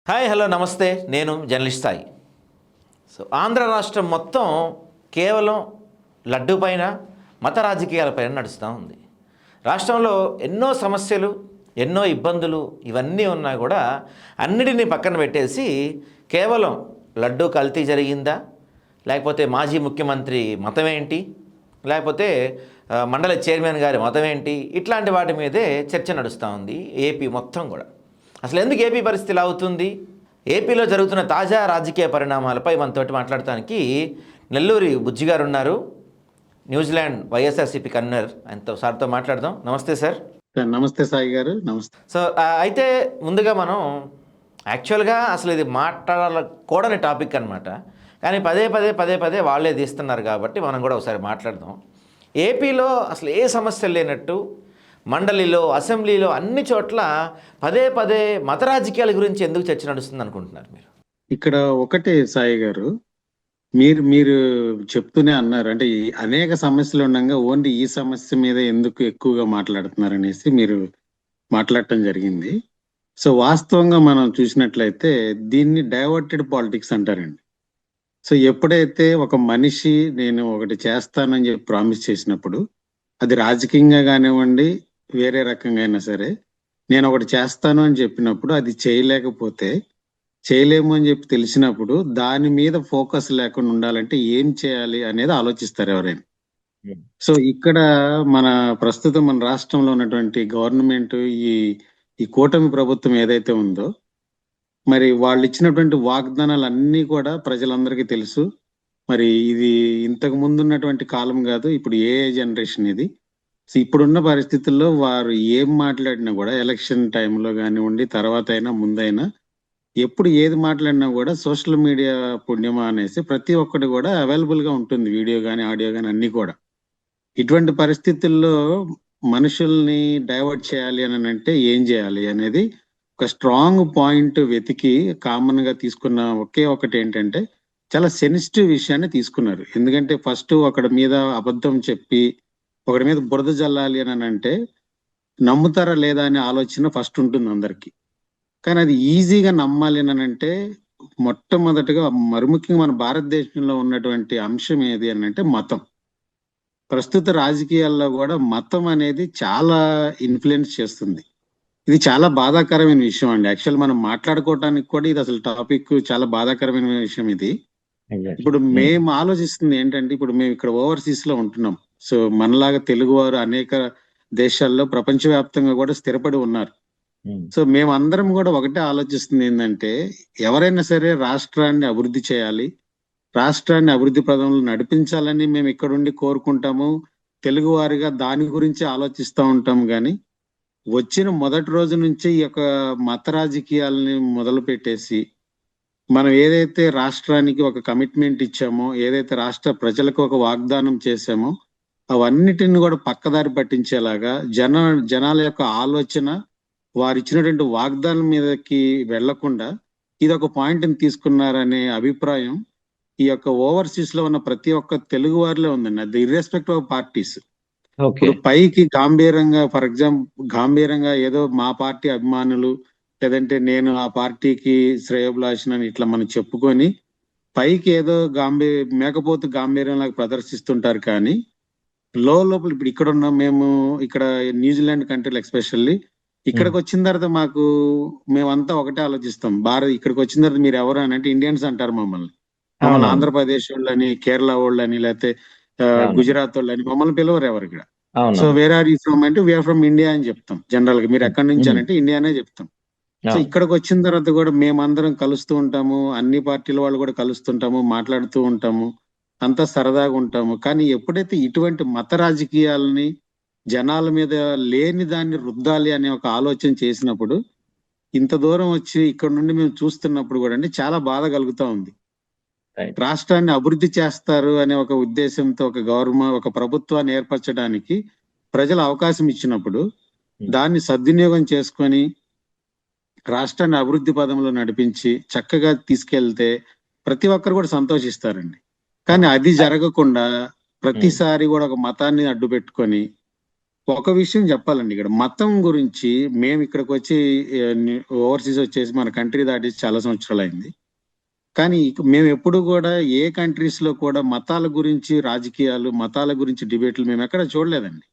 Hi hello నమస్తే. నేను journalist Sai. Andhra రాష్ట్రం మొత్తం కేవలం లడ్డు పైన మత రాజకీయాలపైన నడుస్తూ ఉంది. రాష్ట్రంలో ఎన్నో సమస్యలు, ఎన్నో ఇబ్బందులు ఇవన్నీ ఉన్నా కూడా అన్నిటినీ పక్కన పెట్టేసి కేవలం లడ్డు కల్తీ జరిగిందా, లేకపోతే మాజీ ముఖ్యమంత్రి మతం ఏంటి, లేకపోతే మండల చైర్మన్ గారి మతం ఏంటి, ఇట్లాంటి వాటి మీదే చర్చ నడుస్తూ ఉంది ఏపీ మొత్తం కూడా. అసలు ఎందుకు ఏపీ పరిస్థితి ఇలా అవుతుంది? ఏపీలో జరుగుతున్న తాజా రాజకీయ పరిణామాలపై మనతోటి మాట్లాడటానికి నెల్లూరి బుజ్జి గారు ఉన్నారు, న్యూజిలాండ్ వైఎస్ఆర్సీపీ కన్వీనర్. ఆయనతో సార్తో మాట్లాడదాం. నమస్తే సార్. నమస్తే సాయి గారు. నమస్తే. సో అయితే ముందుగా మనం యాక్చువల్గా అసలు ఇది మాట్లాడకూడని టాపిక్ అనమాట, కానీ పదే పదే వాళ్ళే తీస్తున్నారు కాబట్టి మనం కూడా ఒకసారి మాట్లాడదాం. ఏపీలో అసలు ఏ సమస్యలు లేనట్టు మండలిలో, అసెంబ్లీలో అన్ని చోట్ల పదే మత రాజకీయాల గురించి ఎందుకు చర్చ నడుస్తుంది అనుకుంటున్నారు మీరు? ఇక్కడ ఒకటే సాయి గారు, మీరు చెప్తూనే అన్నారు, అంటే అనేక సమస్యలు ఉండగా ఓన్లీ ఈ సమస్య మీద ఎందుకు ఎక్కువగా మాట్లాడుతున్నారు అనేసి మీరు మాట్లాడటం జరిగింది. సో వాస్తవంగా మనం చూసినట్లయితే దీన్ని డైవర్టెడ్ పాలిటిక్స్ అంటారండి. సో ఎప్పుడైతే ఒక మనిషి నేను ఒకటి చేస్తానని చెప్పి ప్రామిస్ చేసినప్పుడు, అది రాజకీయంగా కానివ్వండి వేరే రకంగా అయినా సరే, నేను ఒకటి చేస్తాను అని చెప్పినప్పుడు అది చేయలేము అని చెప్పి తెలిసినప్పుడు దాని మీద ఫోకస్ లేకుండా ఉండాలంటే ఏం చేయాలి అనేది ఆలోచిస్తారు ఎవరైనా. సో ఇక్కడ ప్రస్తుతం మన రాష్ట్రంలో ఉన్నటువంటి గవర్నమెంట్, ఈ కూటమి ప్రభుత్వం ఏదైతే ఉందో, మరి వాళ్ళు ఇచ్చినటువంటి వాగ్దానాలు అన్నీ కూడా ప్రజలందరికీ తెలుసు. మరి ఇది ఇంతకు ముందు ఉన్నటువంటి కాలం కాదు, ఇప్పుడు ఏ జనరేషన్ ఇది. సో ఇప్పుడున్న పరిస్థితుల్లో వారు ఏం మాట్లాడినా కూడా ఎలక్షన్ టైంలో కానివ్వండి, తర్వాత అయినా ముందైనా, ఎప్పుడు ఏది మాట్లాడినా కూడా సోషల్ మీడియా పుణ్యమా అనేసి ప్రతి ఒక్కటి కూడా అవైలబుల్ గా ఉంటుంది, వీడియో కానీ ఆడియో కానీ అన్ని కూడా. ఇటువంటి పరిస్థితుల్లో మనుషుల్ని డైవర్ట్ చేయాలి అని అంటే ఏం చేయాలి అనేది ఒక స్ట్రాంగ్ పాయింట్ వెతికి కామన్ గా తీసుకున్న ఒకే ఒకటి ఏంటంటే, చాలా సెన్సిటివ్ విషయాన్ని తీసుకున్నారు. ఎందుకంటే ఫస్ట్ ఒకడి మీద అబద్ధం చెప్పి ఒకడి మీద బురద జల్లాలి అని అంటే నమ్ముతారా లేదా అనే ఆలోచన ఫస్ట్ ఉంటుంది అందరికి. కానీ అది ఈజీగా నమ్మాలి అని అంటే మొట్టమొదటిగా ముఖ్యంగా మన భారతదేశంలో ఉన్నటువంటి అంశం ఏది అని అంటే మతం. ప్రస్తుత రాజకీయాల్లో కూడా మతం అనేది చాలా ఇన్ఫ్లుయెన్స్ చేస్తుంది. ఇది చాలా బాధాకరమైన విషయం అండి. యాక్చువల్ మనం మాట్లాడుకోవటానికి కూడా ఇది అసలు టాపిక్ చాలా బాధాకరమైన విషయం ఇది. ఇప్పుడు మేము ఆలోచిస్తుంది ఏంటంటే, ఇప్పుడు మేము ఇక్కడ ఓవర్సీస్ లో ఉంటున్నాం. సో మనలాగా తెలుగు వారు అనేక దేశాల్లో ప్రపంచవ్యాప్తంగా కూడా స్థిరపడి ఉన్నారు. సో మేమందరం కూడా ఒకటే ఆలోచిస్తుంది ఏంటంటే, ఎవరైనా సరే రాష్ట్రాన్ని అభివృద్ధి చేయాలి, రాష్ట్రాన్ని అభివృద్ధి పదంలో నడిపించాలని మేము ఇక్కడ ఉండి కోరుకుంటాము. తెలుగు వారిగా దాని గురించి ఆలోచిస్తూ ఉంటాము. కానీ వచ్చిన మొదటి రోజు నుంచి ఈ యొక్క మత రాజకీయాలని మొదలు పెట్టేసి, మనం ఏదైతే రాష్ట్రానికి ఒక కమిట్మెంట్ ఇచ్చామో, ఏదైతే రాష్ట్ర ప్రజలకు ఒక వాగ్దానం చేశామో, అవన్నిటిని కూడా పక్కదారి పట్టించేలాగా జనాల యొక్క ఆలోచన వారు ఇచ్చినటువంటి వాగ్దానం మీదకి వెళ్లకుండా ఇది ఒక పాయింట్ ని తీసుకున్నారనే అభిప్రాయం ఈ యొక్క ఓవర్సీస్ లో ఉన్న ప్రతి ఒక్క తెలుగు వారిలో ఉందండి. అది ఇర్రెస్పెక్టివ్ ఆఫ్ పార్టీస్. ఇప్పుడు పైకి గాంభీర్యంగా ఏదో మా పార్టీ అభిమానులు, లేదంటే నేను ఆ పార్టీకి శ్రేయోభిలాషిని ఇట్లా మనం చెప్పుకొని పైకి ఏదో మేకపోతు గాంభీర్యంలాగా ప్రదర్శిస్తుంటారు. కానీ లోపల ఇప్పుడు ఇక్కడ ఉన్న ఇక్కడ న్యూజిలాండ్ కంట్రీలో ఎస్పెషల్లీ ఇక్కడికి వచ్చిన తర్వాత మేమంతా ఒకటే ఆలోచిస్తాం. ఇక్కడికి వచ్చిన తర్వాత మీరు ఎవరు అని అంటే ఇండియన్స్ అంటారు మమ్మల్ని ఆంధ్రప్రదేశ్ వాళ్ళని, కేరళ వాళ్ళని, లేకపోతే గుజరాత్ వాళ్ళని మమ్మల్ని పిలవరు ఎవరు ఇక్కడ. So where are you from అంటే వీఆర్ ఫ్రమ్ ఇండియా అని చెప్తాం. జనరల్ గా మీరు ఎక్కడి నుంచి అని అంటే ఇండియానే చెప్తాం. సో ఇక్కడికి వచ్చిన తర్వాత కూడా మేమందరం కలుస్తూ ఉంటాము, అన్ని పార్టీల వాళ్ళు కూడా కలుస్తుంటాము, మాట్లాడుతూ ఉంటాము, అంతా సరదాగా ఉంటాము. కానీ ఎప్పుడైతే ఇటువంటి మత రాజకీయాలని జనాల మీద లేని దాన్ని రుద్దాలి అనే ఒక ఆలోచన చేసినప్పుడు, ఇంత దూరం వచ్చి ఇక్కడ నుండి మేము చూస్తున్నప్పుడు కూడా అంటే చాలా బాధ కలుగుతా ఉంది. రాష్ట్రాన్ని అభివృద్ధి చేస్తారు అనే ఒక ఉద్దేశంతో ఒక ప్రభుత్వాన్ని ఏర్పరచడానికి ప్రజలు అవకాశం ఇచ్చినప్పుడు దాన్ని సద్వినియోగం చేసుకొని రాష్ట్రాన్ని అభివృద్ధి పదంలో నడిపించి చక్కగా తీసుకెళ్తే ప్రతి ఒక్కరు కూడా సంతోషిస్తారండి. కానీ అది జరగకుండా ప్రతిసారి కూడా ఒక మతాన్ని అడ్డు పెట్టుకొని ఒక విషయం చెప్పాలండి, ఇక్కడ మతం గురించి మేము ఇక్కడికి వచ్చి ఓవర్సీస్ వచ్చేసి మన కంట్రీ దాటి చాలా సంవత్సరాలు అయింది. కానీ మేము ఎప్పుడు కూడా ఏ కంట్రీస్ లో కూడా మతాల గురించి రాజకీయాలు, మతాల గురించి డిబేట్లు మేము ఎక్కడ చూడలేదండి.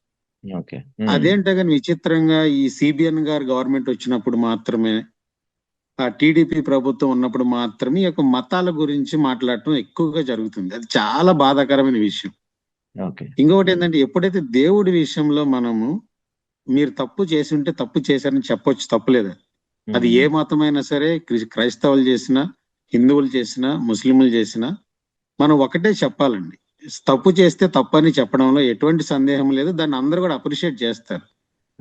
ఓకే. అదేంటో కానీ విచిత్రంగా ఈ సిబిఎన్ గారు గవర్నమెంట్ వచ్చినప్పుడు మాత్రమే, ఆ టీడీపీ ప్రభుత్వం ఉన్నప్పుడు మాత్రమే ఈ యొక్క మతాల గురించి మాట్లాడటం ఎక్కువగా జరుగుతుంది. అది చాలా బాధాకరమైన విషయం. ఓకే. ఇంకొకటి ఏంటంటే, ఎప్పుడైతే దేవుడి విషయంలో మనము మీరు తప్పు చేసి ఉంటే తప్పు చేశారని చెప్పొచ్చు, తప్పులేదు. అది ఏ మతమైనా సరే, క్రైస్తవులు చేసినా, హిందువులు చేసినా, ముస్లింలు చేసినా మనం ఒకటే చెప్పాలండి. తప్పు చేస్తే తప్పని చెప్పడంలో ఎటువంటి సందేహం లేదు. దాన్ని అందరూ కూడా అప్రిషియేట్ చేస్తారు.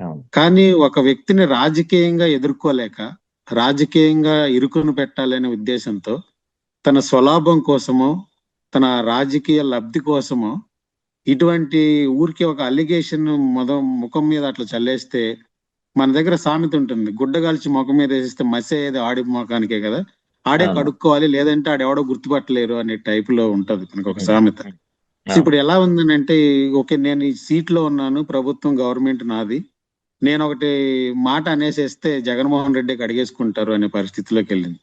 అవును. కానీ ఒక వ్యక్తిని రాజకీయంగా ఎదుర్కోలేక, రాజకీయంగా ఇరుకును పెట్టాలనే ఉద్దేశంతో తన స్వలాభం కోసమో, తన రాజకీయ లబ్ధి కోసమో ఇటువంటి ఊరికి ఒక అలిగేషన్ ముఖం మీద అట్లా చల్లేస్తే, మన దగ్గర సామెత ఉంటుంది, గుడ్డగాల్చి ముఖం మీద వేసిస్తే మసి అయ్యేది ఆడి ముఖానికే కదా, ఆడే అవును. కడుక్కోవాలి, లేదంటే ఆడెవడో గుర్తుపట్టలేరు అనే టైప్ లో ఉంటది మనకు ఒక సామెత. సో అవును. ఇప్పుడు ఎలా ఉందంటే, ఓకే నేను ఈ సీట్ లో ఉన్నాను, ప్రభుత్వం గవర్నమెంట్ నాది, నేను ఒకటి మాట అనేసేస్తే జగన్మోహన్ రెడ్డికి అడిగేసుకుంటారు అనే పరిస్థితిలోకి వెళ్ళింది.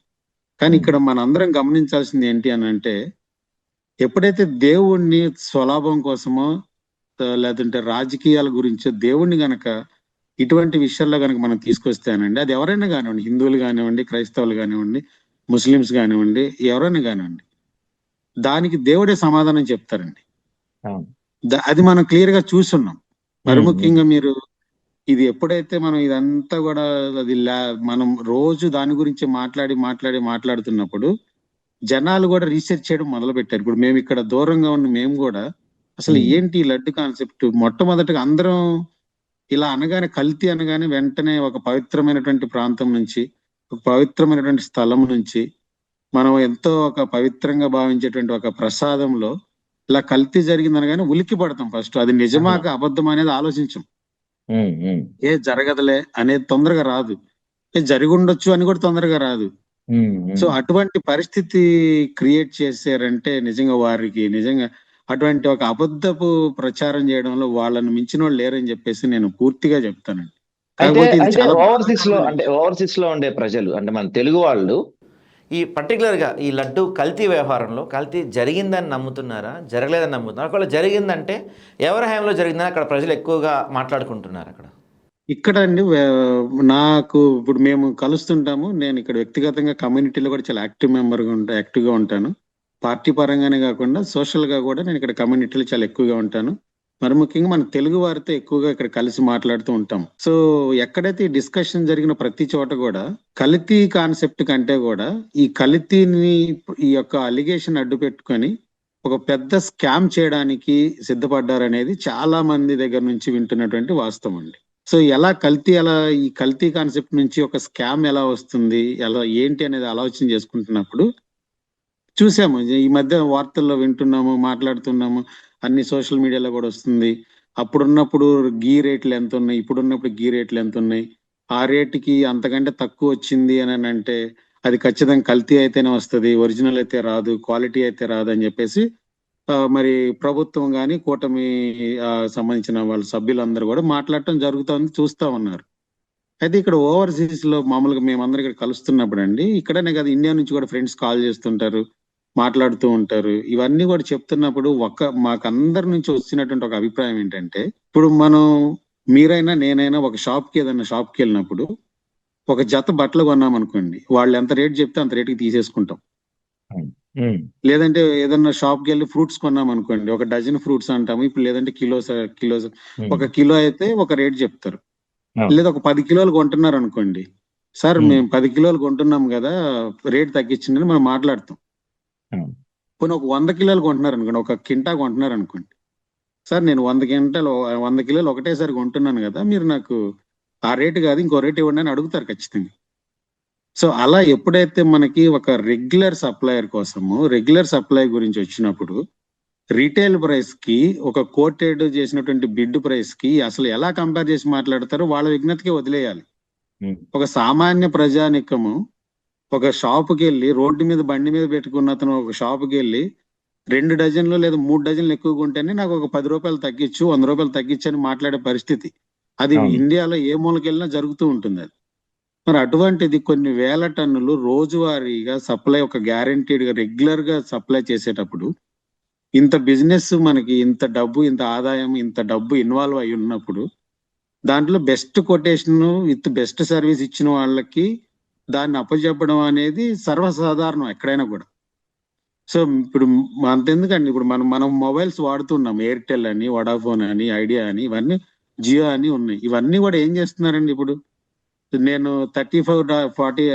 కానీ ఇక్కడ మనందరం గమనించాల్సింది ఏంటి అని అంటే, ఎప్పుడైతే దేవుణ్ణి స్వలాభం కోసమో లేదంటే రాజకీయాల గురించో దేవుణ్ణి గనక ఇటువంటి విషయాల్లో గనక మనం తీసుకొస్తేనండి, అది ఎవరైనా కానివ్వండి, హిందువులు కానివ్వండి, క్రైస్తవులు కానివ్వండి, ముస్లిమ్స్ కానివ్వండి, ఎవరైనా కానివ్వండి, దానికి దేవుడే సమాధానం చెప్తారండి. అవును. అది మనం క్లియర్ గా చూస్తున్నాం. మరి ముఖ్యంగా మీరు ఇది ఎప్పుడైతే మనం ఇదంతా కూడా అది మనం రోజు దాని గురించి మాట్లాడుతున్నప్పుడు జనాలు కూడా రీసెర్చ్ చేయడం మొదలు పెట్టారు. ఇప్పుడు మేము ఇక్కడ దూరంగా ఉన్న మేము కూడా అసలు ఏంటి ఈ లడ్డు కాన్సెప్ట్, మొట్టమొదటిగా అందరం ఇలా అనగానే, కల్తీ అనగానే వెంటనే ఒక పవిత్రమైనటువంటి ప్రాంతం నుంచి, ఒక పవిత్రమైనటువంటి స్థలం నుంచి, మనం ఎంతో ఒక పవిత్రంగా భావించేటువంటి ఒక ప్రసాదంలో ఇలా కల్తీ జరిగింది అనగానే ఉలిక్కి పడతాం. ఫస్ట్ అది నిజమాక అబద్ధం అనేది ఆలోచించం. ఏ జరగదులే అనేది తొందరగా రాదు, ఏ జరిగి ఉండొచ్చు అని కూడా తొందరగా రాదు. సో అటువంటి పరిస్థితి క్రియేట్ చేశారంటే నిజంగా వారికి నిజంగా అటువంటి ఒక అబద్ధపు ప్రచారం చేయడంలో వాళ్ళని మించిన వాళ్ళు లేరని చెప్పేసి నేను పూర్తిగా చెప్తానండి. కాకపోతే ఇది చాలా ఓవర్సీస్ లో ఉండే ప్రజలు, అంటే మన తెలుగు వాళ్ళు ఈ పర్టికులర్గా ఈ లడ్డు కల్తీ వ్యవహారంలో కల్తీ జరిగిందని నమ్ముతున్నారా, జరగలేదని నమ్ముతున్నారా? ఒకవేళ జరిగిందంటే ఎవరి హయాంలో జరిగిందని అక్కడ ప్రజలు ఎక్కువగా మాట్లాడుకుంటున్నారు అక్కడ? ఇక్కడ అండి నాకు ఇప్పుడు మేము కలుస్తుంటాము. నేను ఇక్కడ వ్యక్తిగతంగా కమ్యూనిటీలో కూడా చాలా యాక్టివ్గా ఉంటాను. పార్టీ పరంగానే కాకుండా సోషల్ గా కూడా నేను ఇక్కడ కమ్యూనిటీలో చాలా ఎక్కువగా ఉంటాను. మరి ముఖ్యంగా మన తెలుగు వారితో ఎక్కువగా ఇక్కడ కలిసి మాట్లాడుతూ ఉంటాం. సో ఎక్కడైతే ఈ డిస్కషన్ జరిగిన ప్రతి చోట కూడా కల్తీ కాన్సెప్ట్ కంటే కూడా ఈ కల్తీని, ఈ యొక్క అలిగేషన్ అడ్డు పెట్టుకొని ఒక పెద్ద స్కామ్ చేయడానికి సిద్ధపడ్డారనేది చాలా మంది దగ్గర నుంచి వింటున్నటువంటి వాస్తవం అండి. సో ఈ కల్తీ కాన్సెప్ట్ నుంచి ఒక స్కామ్ ఎలా వస్తుంది, ఎలా ఏంటి అనేది ఆలోచన చేసుకుంటున్నప్పుడు చూసాము. ఈ మధ్య వార్తల్లో వింటున్నాము, మాట్లాడుతున్నాము, అన్ని సోషల్ మీడియాలో కూడా వస్తుంది. అప్పుడున్నప్పుడు గీ రేట్లు ఎంత ఉన్నాయి, ఇప్పుడున్నప్పుడు గీ రేట్లు ఎంత ఉన్నాయి, ఆ రేటుకి అంతకంటే తక్కువ వచ్చింది అని అంటే అది ఖచ్చితంగా కల్తీ అయితేనే వస్తుంది, ఒరిజినల్ అయితే రాదు, క్వాలిటీ అయితే రాదు అని చెప్పేసి మరి ప్రభుత్వం కానీ కూటమి సంబంధించిన వాళ్ళ సభ్యులందరూ కూడా మాట్లాడటం జరుగుతుంది, చూస్తా ఉన్నారు. అయితే ఇక్కడ ఓవర్సీస్ లో మామూలుగా మేమందరం ఇక్కడ కలుస్తున్నప్పుడు అండి, ఇక్కడనే కదా ఇండియా నుంచి కూడా ఫ్రెండ్స్ కాల్ చేస్తుంటారు, మాట్లాడుతూ ఉంటారు. ఇవన్నీ కూడా చెప్తున్నప్పుడు మాకందరి నుంచి వచ్చినటువంటి ఒక అభిప్రాయం ఏంటంటే, ఇప్పుడు మీరైనా నేనైనా ఒక ఏదైనా షాప్కి వెళ్ళినప్పుడు ఒక జత బట్టలు కొన్నాం అనుకోండి, వాళ్ళు ఎంత రేట్ చెప్తే అంత రేటుకి తీసేసుకుంటాం. లేదంటే ఏదన్నా షాప్కి వెళ్ళి ఫ్రూట్స్ కొన్నాం అనుకోండి, ఒక డజన్ ఫ్రూట్స్ అంటాము ఇప్పుడు, లేదంటే కిలోస్, ఒక కిలో అయితే ఒక రేట్ చెప్తారు. లేదా ఒక 10 కిలోలు కొంటున్నారు అనుకోండి, సార్ మేము 10 కిలోలు కొంటున్నాం కదా, రేట్ తగ్గించిందని మనం మాట్లాడతాం. పోనీ ఒక 100 కిలోలు కొంటున్నారు అనుకోండి, ఒక కింటా కొంటున్నారు అనుకోండి, సార్ నేను 100 కిలోలు ఒకటేసారి కొంటున్నాను కదా, మీరు నాకు ఆ రేటు కాదు ఇంకో రేట్ ఇవ్వండి అని అడుగుతారు ఖచ్చితంగా. సో అలా ఎప్పుడైతే మనకి ఒక రెగ్యులర్ సప్లై గురించి వచ్చినప్పుడు, రీటైల్ ప్రైస్ కి ఒక కోటెడ్ చేసినటువంటి బిడ్ ప్రైస్ కి అసలు ఎలా కంపేర్ చేసి మాట్లాడతారో వాళ్ళ విజ్ఞతకి వదిలేయాలి. ఒక సామాన్య ప్రజానికము ఒక షాపుకి వెళ్ళి, రోడ్డు మీద బండి మీద పెట్టుకున్న అతను ఒక షాపుకి వెళ్ళి 2 డజన్లు లేదా 3 డజన్లు ఎక్కువ కొంటేనే నాకు ఒక 10 రూపాయలు తగ్గించు, 100 రూపాయలు తగ్గించు అని మాట్లాడే పరిస్థితి. అది అవును. ఇండియాలో ఏ మూలకెళ్ళినా జరుగుతూ ఉంటుంది అది. మరి అటువంటిది కొన్ని వేల టన్నులు రోజువారీగా సప్లై ఒక గ్యారంటీడ్ గా రెగ్యులర్ గా సప్లై చేసేటప్పుడు ఇంత బిజినెస్ మనకి ఇంత డబ్బు, ఇంత ఆదాయం, ఇంత డబ్బు ఇన్వాల్వ్ అయి ఉన్నప్పుడు దాంట్లో best quotation with best service ఇచ్చిన వాళ్ళకి దాన్ని అప్పచెప్పడం అనేది సర్వసాధారణం ఎక్కడైనా కూడా. సో ఇప్పుడు అంతెందుకండి, ఇప్పుడు మనం మొబైల్స్ వాడుతున్నాం, ఎయిర్టెల్ అని, వడాఫోన్ అని, ఐడియా అని, ఇవన్నీ జియో అని ఉన్నాయి. ఇవన్నీ కూడా ఏం చేస్తున్నారండి ఇప్పుడు? నేను 40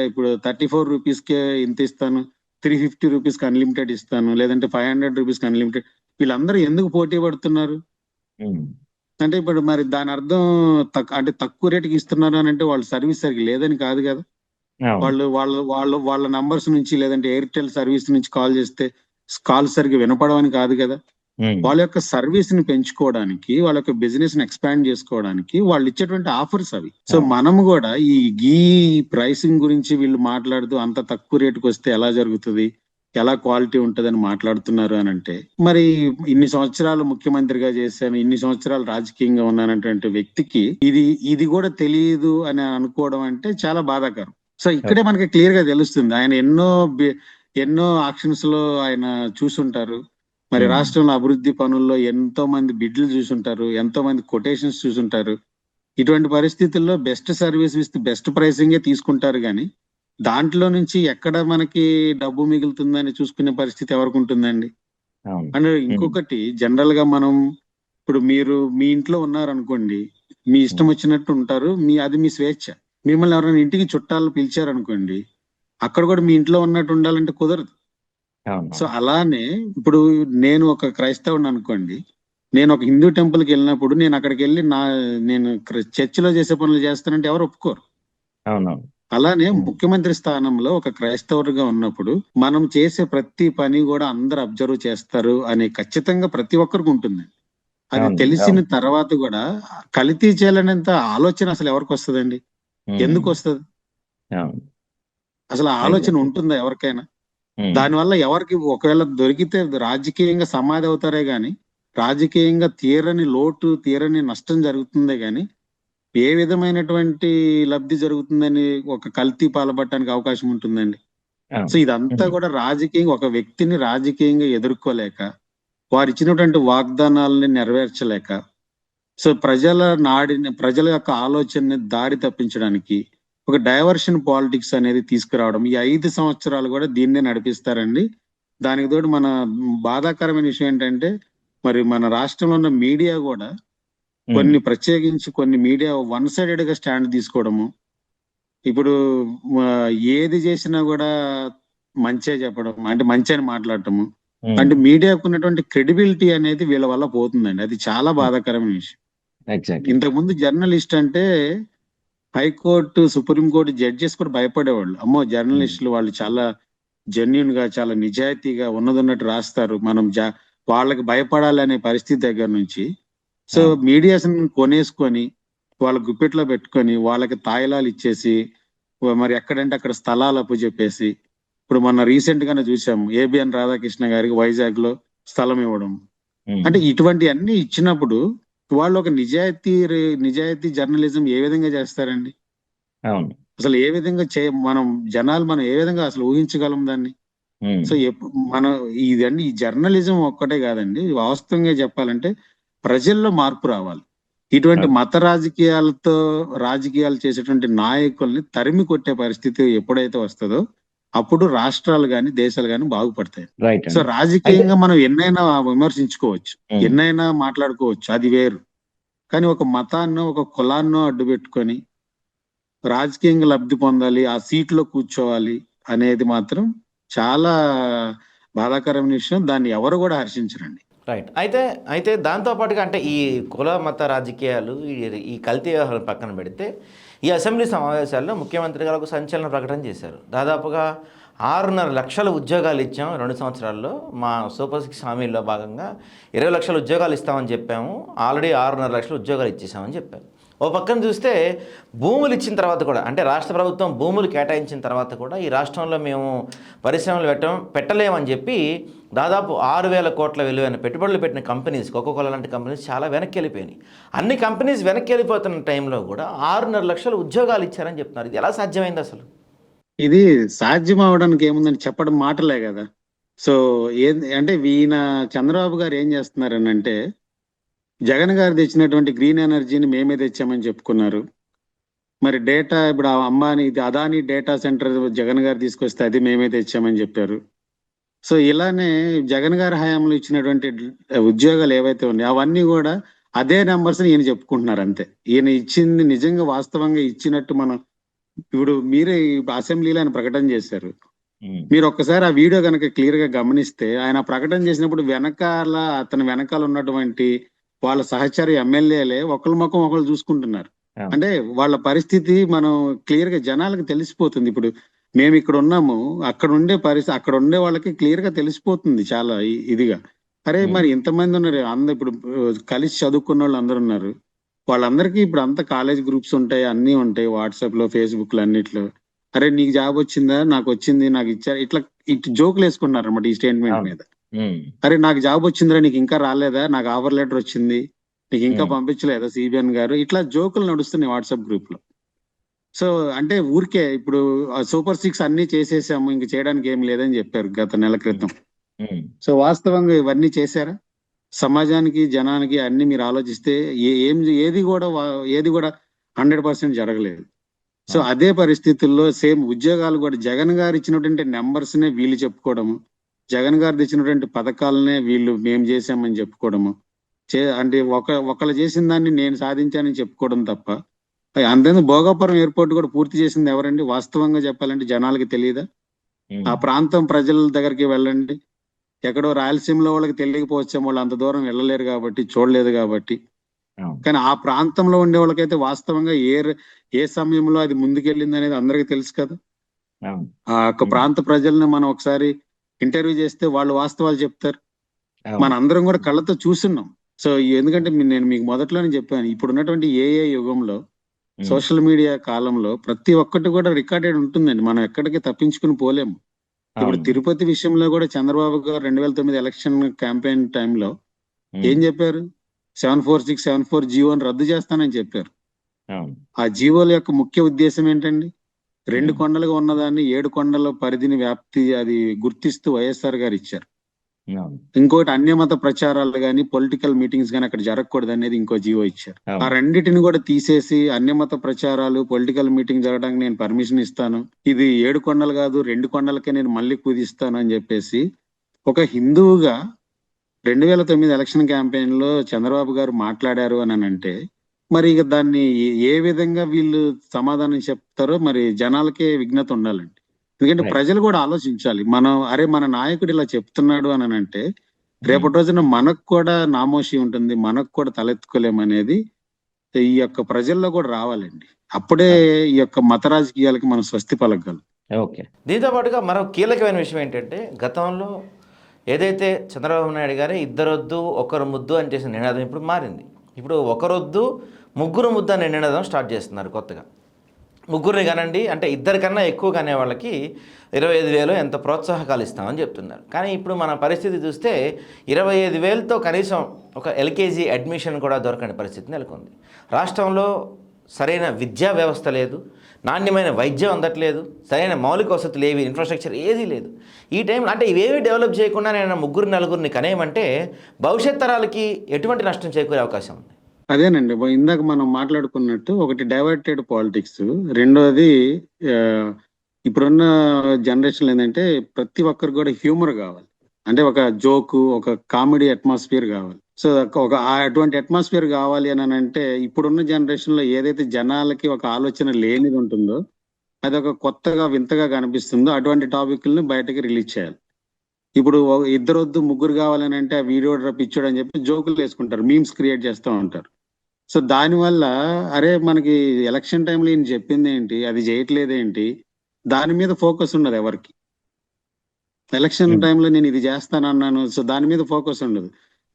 ఇప్పుడు 34 రూపీస్కే ఇంత ఇస్తాను, 350 రూపీస్కి అన్లిమిటెడ్ ఇస్తాను, లేదంటే 500 రూపీస్కి అన్లిమిటెడ్. వీళ్ళందరూ ఎందుకు పోటీ పడుతున్నారు? ఉమ్. అంటే ఇప్పుడు మరి దాని అర్థం అంటే తక్కువ రేటుకి ఇస్తున్నారు అని అంటే వాళ్ళ సర్వీస్ సరిగ్గా లేదని కాదు కదా. అవును. వాళ్ళ నంబర్స్ నుంచి లేదంటే ఎయిర్టెల్ సర్వీస్ నుంచి కాల్ చేస్తే కాల్ సరిగ్గా వినపడవని కాదు కదా. ఉమ్. వాళ్ళ యొక్క సర్వీస్ ని పెంచుకోవడానికి, వాళ్ళ యొక్క బిజినెస్ ని ఎక్స్పాండ్ చేసుకోవడానికి వాళ్ళు ఇచ్చేటువంటి ఆఫర్స్ అవి. సో మనము కూడా ఈ ప్రైసింగ్ గురించి వీళ్ళు మాట్లాడుతూ అంత తక్కువ రేటుకి వస్తే ఎలా జరుగుతుంది, ఎలా క్వాలిటీ ఉంటదని మాట్లాడుతున్నారు అని అంటే, మరి ఇన్ని సంవత్సరాలు ముఖ్యమంత్రిగా చేశాను, ఇన్ని సంవత్సరాలు రాజకీయంగా ఉన్నానటువంటి వ్యక్తికి ఇది కూడా తెలియదు అని అనుకోవడం అంటే చాలా బాధాకరం. సో ఇక్కడే మనకి క్లియర్ గా తెలుస్తుంది, ఆయన ఎన్నో ఆక్షన్స్ లో ఆయన చూసుంటారు. మరి రాష్ట్రంలో అభివృద్ధి పనుల్లో ఎంతో మంది బిడ్లు చూసుంటారు, ఎంతో మంది కొటేషన్స్ చూసుంటారు. ఇటువంటి పరిస్థితుల్లో బెస్ట్ సర్వీస్ విత్ బెస్ట్ ప్రైసింగే తీసుకుంటారు కానీ దాంట్లో నుంచి ఎక్కడ మనకి డబ్బు మిగులుతుందని చూసుకునే పరిస్థితి ఎవరికి ఉంటుందండి? అవును. అండ్ ఇంకొకటి, జనరల్ గా మనం ఇప్పుడు మీరు మీ ఇంట్లో ఉన్నారనుకోండి, మీ ఇష్టం వచ్చినట్టు ఉంటారు, అది మీ స్వేచ్ఛ. మిమ్మల్ని ఎవరైనా ఇంటికి చుట్టాలు పిలిచారనుకోండి, అక్కడ కూడా మీ ఇంట్లో ఉన్నట్టు ఉండాలంటే కుదరదు. అవును. సో అలానే ఇప్పుడు నేను ఒక క్రైస్తవుని అనుకోండి, నేను ఒక హిందూ టెంపుల్ కి వెళ్ళినప్పుడు నేను అక్కడికి వెళ్ళి నేను చర్చిలో చేసే పనులు చేస్తానంటే ఎవరు ఒప్పుకోరు. అవునవును. అలానే ముఖ్యమంత్రి స్థానంలో ఒక క్రైస్తవుడిగా ఉన్నప్పుడు మనం చేసే ప్రతి పని కూడా అందరు అబ్జర్వ్ చేస్తారు అనే ఖచ్చితంగా ప్రతి ఒక్కరికి ఉంటుంది. అది అవును. తెలిసిన అవును. తర్వాత కూడా కల్తీ చేయాలనేంత ఆలోచన అసలు ఎవరికి వస్తుందండి? ఎందుకు వస్తుంది? అవును. అసలు ఆ ఆలోచన ఉంటుందా ఎవరికైనా? దానివల్ల ఎవరికి ఒకవేళ దొరికితే రాజకీయంగా సమాధి అవుతారే గాని, రాజకీయంగా తీరని లోటు, తీరని నష్టం జరుగుతుందే గాని ఏ విధమైనటువంటి లబ్ధి జరుగుతుందని ఒక కల్తీ పాల్పడటానికి అవకాశం ఉంటుందండి? అవును. సో ఇదంతా కూడా రాజకీయంగా ఒక వ్యక్తిని రాజకీయంగా ఎదుర్కోలేక, వారు ఇచ్చినటువంటి వాగ్దానాలని నెరవేర్చలేక, సో ప్రజల యొక్క ఆలోచనని దారి తప్పించడానికి ఒక డైవర్షన్ పాలిటిక్స్ అనేది తీసుకురావడం, ఈ 5 సంవత్సరాలు కూడా దీన్నే నడిపిస్తారండి. దానికి తోడు మన బాధాకరమైన విషయం ఏంటంటే, మరి మన రాష్ట్రంలో ఉన్న మీడియా కూడా ప్రత్యేకించి కొన్ని మీడియా వన్ సైడెడ్ గా స్టాండ్ తీసుకోవడము. ఇప్పుడు ఏది చేసినా కూడా మంచే చెప్పడం, అంటే మంచి అని మాట్లాడటము, అంటే మీడియాకు ఉన్నటువంటి క్రెడిబిలిటీ అనేది వీళ్ళ వల్ల పోతుందండి. అది చాలా బాధాకరమైన విషయం. ఎగ్జాక్ట్లీ. ఇంతకుముందు జర్నలిస్ట్ అంటే హైకోర్టు, సుప్రీంకోర్టు జడ్జెస్ కూడా భయపడేవాళ్ళు. అమ్మో, జర్నలిస్టులు వాళ్ళు చాలా జెన్యున్ గా, చాలా నిజాయితీగా ఉన్నదన్నట్టు రాస్తారు, మనం వాళ్ళకి భయపడాలనే పరిస్థితి దగ్గర నుంచి, సో మీడియాస్ కొనేసుకొని వాళ్ళ గుప్పెట్లో పెట్టుకొని వాళ్ళకి తాయిలాలు ఇచ్చేసి మరి ఎక్కడంటే అక్కడ స్థలాలు అప్పు చెప్పేసి, ఇప్పుడు మొన్న రీసెంట్ గానే చూసాం ఏబిఎన్ రాధాకృష్ణ గారికి వైజాగ్ లో స్థలం ఇవ్వడం. అంటే ఇటువంటి అన్ని ఇచ్చినప్పుడు వాళ్ళు ఒక నిజాయితీ జర్నలిజం ఏ విధంగా చేస్తారండి? అవును. అసలు ఏ విధంగా మనం ఏ విధంగా అసలు ఊహించగలం దాన్ని? సో మనం ఇదన్నీ ఈ జర్నలిజం ఒక్కటే కాదండి, వాస్తవంగా చెప్పాలంటే ప్రజల్లో మార్పు రావాలి. ఇటువంటి మత రాజకీయాలు చేసేటువంటి నాయకుల్ని తరిమి కొట్టే పరిస్థితి ఎప్పుడైతే వస్తుందో అప్పుడు రాష్ట్రాలు గాని, దేశాలు గాని బాగుపడతాయి. రైట్. సో రాజకీయంగా మనం ఎన్నైనా విమర్శించుకోవచ్చు, ఎన్నైనా మాట్లాడుకోవచ్చు, అది వేరు. కానీ ఒక మతాన్నో ఒక కులాన్నో అడ్డు పెట్టుకొని రాజకీయంగా లబ్ధి పొందాలి, ఆ సీట్లో కూర్చోవాలి అనేది మాత్రం చాలా బాధాకరమైన విషయం. దాన్ని ఎవరు కూడా హర్షించరండి. రైట్. అయితే దాంతోపాటుగా అంటే ఈ కుల మత రాజకీయాలు, ఈ కల్తీ వ్యవహారం పక్కన పెడితే ఈ అసెంబ్లీ సమావేశాల్లో ముఖ్యమంత్రి గారు ఒక సంచలన ప్రకటన చేశారు. దాదాపుగా 6.5 లక్షల ఉద్యోగాలు ఇచ్చాం 2 సంవత్సరాల్లో, మా సూపర్ 6 హామీల్లో భాగంగా 20 లక్షల ఉద్యోగాలు ఇస్తామని చెప్పాము, ఆల్రెడీ 6.5 లక్షల ఉద్యోగాలు ఇచ్చేసామని చెప్పారు. ఓ పక్కన చూస్తే భూములు ఇచ్చిన తర్వాత కూడా, అంటే రాష్ట్ర ప్రభుత్వం భూములు కేటాయించిన తర్వాత కూడా ఈ రాష్ట్రంలో మేము పరిశ్రమలు పెట్టలేమని చెప్పి దాదాపు 6,000 కోట్ల విలువైన పెట్టుబడులు పెట్టిన కంపెనీస్, కోకోకోలా లాంటి కంపెనీస్ చాలా వెనక్కి వెళ్ళిపోయినాయి. అన్ని కంపెనీస్ వెనక్కి వెళ్ళిపోతున్న టైంలో కూడా 6.5 లక్షల ఉద్యోగాలు ఇచ్చారని చెప్తున్నారు. ఇది ఎలా సాధ్యమైంది అసలు? ఇది సాధ్యం అవడానికి ఏముందని చెప్పడం మాటలే కదా. సో అంటే ఈయన చంద్రబాబు గారు ఏం చేస్తున్నారని అంటే, జగన్ గారు తెచ్చినటువంటి గ్రీన్ ఎనర్జీని మేమే తెచ్చామని చెప్పుకున్నారు. మరి డేటా ఇప్పుడు అదాని డేటా సెంటర్ జగన్ గారు తీసుకొస్తే అది మేమే తెచ్చామని చెప్పారు. సో ఇలానే జగన్ గారి హయాంలో ఇచ్చినటువంటి ఉద్యోగాలు ఏవైతే ఉన్నాయో అవన్నీ కూడా అదే నెంబర్స్ ఈయన చెప్పుకుంటున్నారు అంతే. ఈయన ఇచ్చింది నిజంగా వాస్తవంగా ఇచ్చినట్టు మనం ఇప్పుడు మీరే అసెంబ్లీలో ఆయన ప్రకటన చేశారు. మీరు ఒక్కసారి ఆ వీడియో కనుక క్లియర్ గా గమనిస్తే, ఆయన ప్రకటన చేసినప్పుడు అతని వెనకాల ఉన్నటువంటి వాళ్ళ సహచర ఎమ్మెల్యేలే ఒకళ్ళ ముఖం ఒకళ్ళు చూసుకుంటున్నారు. అంటే వాళ్ళ పరిస్థితి మనం క్లియర్ గా జనాలకు తెలిసిపోతుంది. ఇప్పుడు మేము ఇక్కడ ఉన్నాము, అక్కడ ఉండే వాళ్ళకి క్లియర్ గా తెలిసిపోతుంది చాలా ఇదిగా. అరే మరి ఇంతమంది ఉన్నారు, ఇప్పుడు కలిసి చదువుకున్న వాళ్ళు అందరు ఉన్నారు. వాళ్ళందరికీ ఇప్పుడు అంత కాలేజ్ గ్రూప్స్ ఉంటాయి, అన్ని ఉంటాయి, వాట్సాప్ లో, ఫేస్బుక్ లో, అన్నిట్లో. అరే నీకు జాబ్ వచ్చిందా, నాకు వచ్చింది, నాకు ఇచ్చారు, ఇట్లా జోకులు వేసుకున్నారు అన్నమాట ఈ స్టేట్మెంట్ మీద. అరే నాకు జాబ్ వచ్చిందిరా, నీకు ఇంకా రాలేదా, నాకు ఆఫర్ లెటర్ వచ్చింది, నీకు ఇంకా పంపించలేదా సిబిఎన్ గారు, ఇట్లా జోకులు నడుస్తున్నాయి వాట్సాప్ గ్రూప్ లో. సో అంటే ఊరికే ఇప్పుడు సూపర్ 6 అన్ని చేసేసాము, ఇంక చేయడానికి ఏం లేదని చెప్పారు గత నెల క్రితం. సో వాస్తవంగా ఇవన్నీ చేశారా? సమాజానికి, జనానికి అన్ని మీరు ఆలోచిస్తే ఏది కూడా 100% జరగలేదు. సో అదే పరిస్థితుల్లో సేమ్ ఉద్యోగాలు కూడా జగన్ గారు ఇచ్చినటువంటి నెంబర్స్ నే వీళ్ళు చెప్పుకోవడము, జగన్ గారు ఇచ్చినటువంటి పథకాలనే వీళ్ళు మేము చేశామని చెప్పుకోవడము, అంటే ఒకళ్ళు చేసిన దాన్ని నేను సాధించానని చెప్పుకోవడం తప్ప. అంతేందుకు భోగాపురం ఎయిర్పోర్ట్ కూడా పూర్తి చేసింది ఎవరండి? వాస్తవంగా చెప్పాలంటే జనాలకి తెలియదా? ఆ ప్రాంతం ప్రజల దగ్గరికి వెళ్ళండి, ఎక్కడో రాయలసీమలో వాళ్ళకి తెలియకపోవచ్చాం, వాళ్ళు అంత దూరం వెళ్ళలేరు కాబట్టి, చూడలేదు కాబట్టి. కానీ ఆ ప్రాంతంలో ఉండే వాళ్ళకైతే వాస్తవంగా ఏ సమయంలో అది ముందుకెళ్ళింది అనేది అందరికీ తెలుసు కదా. ఆ యొక్క ప్రాంత ప్రజల్ని మనం ఒకసారి ఇంటర్వ్యూ చేస్తే వాళ్ళు వాస్తవాలు చెప్తారు. మన అందరం కూడా కళ్ళతో చూస్తున్నాం. సో ఎందుకంటే నేను మీకు మొదట్లోనే చెప్పాను, ఇప్పుడు ఉన్నటువంటి ఏఐ యుగంలో, సోషల్ మీడియా కాలంలో ప్రతి ఒక్కటి కూడా రికార్డెడ్ ఉంటుందండి. మనం ఎక్కడికి తప్పించుకుని పోలేము. ఇప్పుడు తిరుపతి విషయంలో కూడా చంద్రబాబు గారు 2009 ఎలక్షన్ క్యాంపెయిన్ టైంలో ఏం చెప్పారు? 746, 74 జీవోని రద్దు చేస్తానని చెప్పారు. ఆ జీవోల యొక్క ముఖ్య ఉద్దేశం ఏంటండి? 2 కొండలుగా ఉన్నదాన్ని 7 కొండల పరిధిని వ్యాప్తి అది గుర్తిస్తూ వైఎస్ఆర్ గారు ఇచ్చారు. ఇంకోటి అన్యమత ప్రచారాలు గాని, పొలిటికల్ మీటింగ్స్ గాని అక్కడ జరగకూడదు అనేది ఇంకో జీవో ఇచ్చారు. ఆ రెండింటిని కూడా తీసేసి అన్యమత ప్రచారాలు, పొలిటికల్ మీటింగ్ జరగడానికి నేను పర్మిషన్ ఇస్తాను, ఇది 7 కొండలు కాదు 2 కొండలకే నేను మళ్ళీ కుదిస్తాను అని చెప్పేసి ఒక హిందువుగా 2009 ఎలక్షన్ క్యాంపెయిన్ లో చంద్రబాబు గారు మాట్లాడారు అని అంటే, మరి ఇక దాన్ని ఏ విధంగా వీళ్ళు సమాధానం చెప్తారో మరి జనాలకే విజ్ఞత ఉండాలండి. ఎందుకంటే ప్రజలు కూడా ఆలోచించాలి. మన నాయకుడు ఇలా చెప్తున్నాడు అని అంటే రేపటి రోజున మనకు కూడా నామోషి ఉంటుంది, మనకు కూడా తలెత్తుకోలేమనేది ఈ యొక్క ప్రజల్లో కూడా రావాలండి. అప్పుడే ఈ యొక్క మత రాజకీయాలకి మనం స్వస్తి పలకగలం. ఓకే. దీంతో పాటుగా మరో కీలకమైన విషయం ఏంటంటే, గతంలో ఏదైతే చంద్రబాబు నాయుడు గారే ఇద్దరొద్దు ఒకరు ముద్దు అని చేసిన నినాదం ఇప్పుడు మారింది. ఇప్పుడు ఒకరొద్దు ముగ్గురు ముద్దు అనే నినాదం స్టార్ట్ చేస్తున్నారు కొత్తగా. ముగ్గురిని కానండి, అంటే ఇద్దరికన్నా ఎక్కువ కానే వాళ్ళకి 25,000 ఎంత ప్రోత్సాహకాలు ఇస్తామని చెప్తున్నారు. కానీ ఇప్పుడు మన పరిస్థితి చూస్తే 25,000తో కనీసం ఒక ఎల్కేజీ అడ్మిషన్ కూడా దొరకని పరిస్థితి నెలకొంది. రాష్ట్రంలో సరైన విద్యా వ్యవస్థ లేదు, నాణ్యమైన వైద్యం అందట్లేదు, సరైన మౌలిక వసతులు ఏవి, ఇన్ఫ్రాస్ట్రక్చర్ ఏదీ లేదు. ఈ టైంలో అంటే ఇవేవి డెవలప్ చేయకుండా నేను 3-4 కనేయమంటే భవిష్యత్ తరాలకి ఎటువంటి నష్టం చేకూరే అవకాశం ఉంది? అదేనండి, ఇందాక మనం మాట్లాడుకున్నట్టు ఒకటి డైవర్టెడ్ పాలిటిక్స్, రెండోది ఇప్పుడున్న జనరేషన్ ఏంటంటే ప్రతి ఒక్కరికి కూడా హ్యూమర్ కావాలి, అంటే ఒక జోకు, ఒక కామెడీ అట్మాస్ఫియర్ కావాలి. సో అటువంటి అట్మాస్ఫియర్ కావాలి అని అంటే ఇప్పుడున్న జనరేషన్ లో ఏదైతే జనాలకి ఒక ఆలోచన లేనిది ఉంటుందో, అది ఒక కొత్తగా వింతగా కనిపిస్తుందో అటువంటి టాపిక్లను బయటకి రిలీజ్ చేయాలి. ఇప్పుడు ఇద్దరొద్దు ముగ్గురు కావాలని అంటే ఆ వీడియో పిచ్చోడు అని చెప్పి జోకులు వేసుకుంటారు, మీమ్స్ క్రియేట్ చేస్తూ ఉంటారు. సో దానివల్ల అరే మనకి ఎలక్షన్ టైంలో ఈయన చెప్పింది ఏంటి, అది చేయట్లేదేంటి, దాని మీద ఫోకస్ ఉండదు ఎవరికి. ఎలక్షన్ టైంలో నేను ఇది చేస్తానన్నాను, సో దాని మీద ఫోకస్ ఉండదు.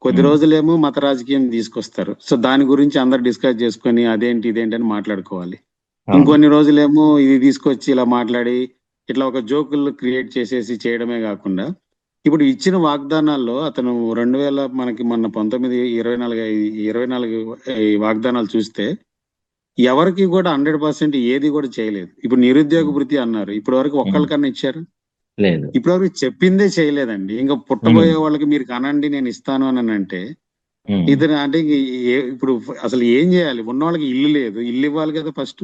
కొద్ది రోజులేమో మత రాజకీయం తీసుకొస్తారు. సో దాని గురించి అందరు డిస్కస్ చేసుకొని అదేంటి ఇదేంటి అని మాట్లాడుకోవాలి. ఇంకొన్ని రోజులేమో ఇది తీసుకొచ్చి ఇలా మాట్లాడి ఇట్లా ఒక జోకులు క్రియేట్ చేసేసి చేయడమే కాకుండా ఇప్పుడు ఇచ్చిన వాగ్దానాల్లో అతను 2000 మనకి మొన్న 1924 ఈ వాగ్దానాలు చూస్తే ఎవరికి కూడా 100% ఏది కూడా చేయలేదు. ఇప్పుడు నిరుద్యోగ భృతి అన్నారు, ఇప్పటి వరకు ఒక్కరికన్నా ఇచ్చారు? లేదు. ఇప్పటి వరకు చెప్పిందే చేయలేదండి. ఇంకా పుట్టబోయే వాళ్ళకి మీరు కనండి నేను ఇస్తాను అని అంటే ఇతను అంటే ఇప్పుడు అసలు ఏం చేయాలి? ఉన్న వాళ్ళకి ఇల్లు లేదు, ఇల్లు ఇవ్వాలి కదా ఫస్ట్.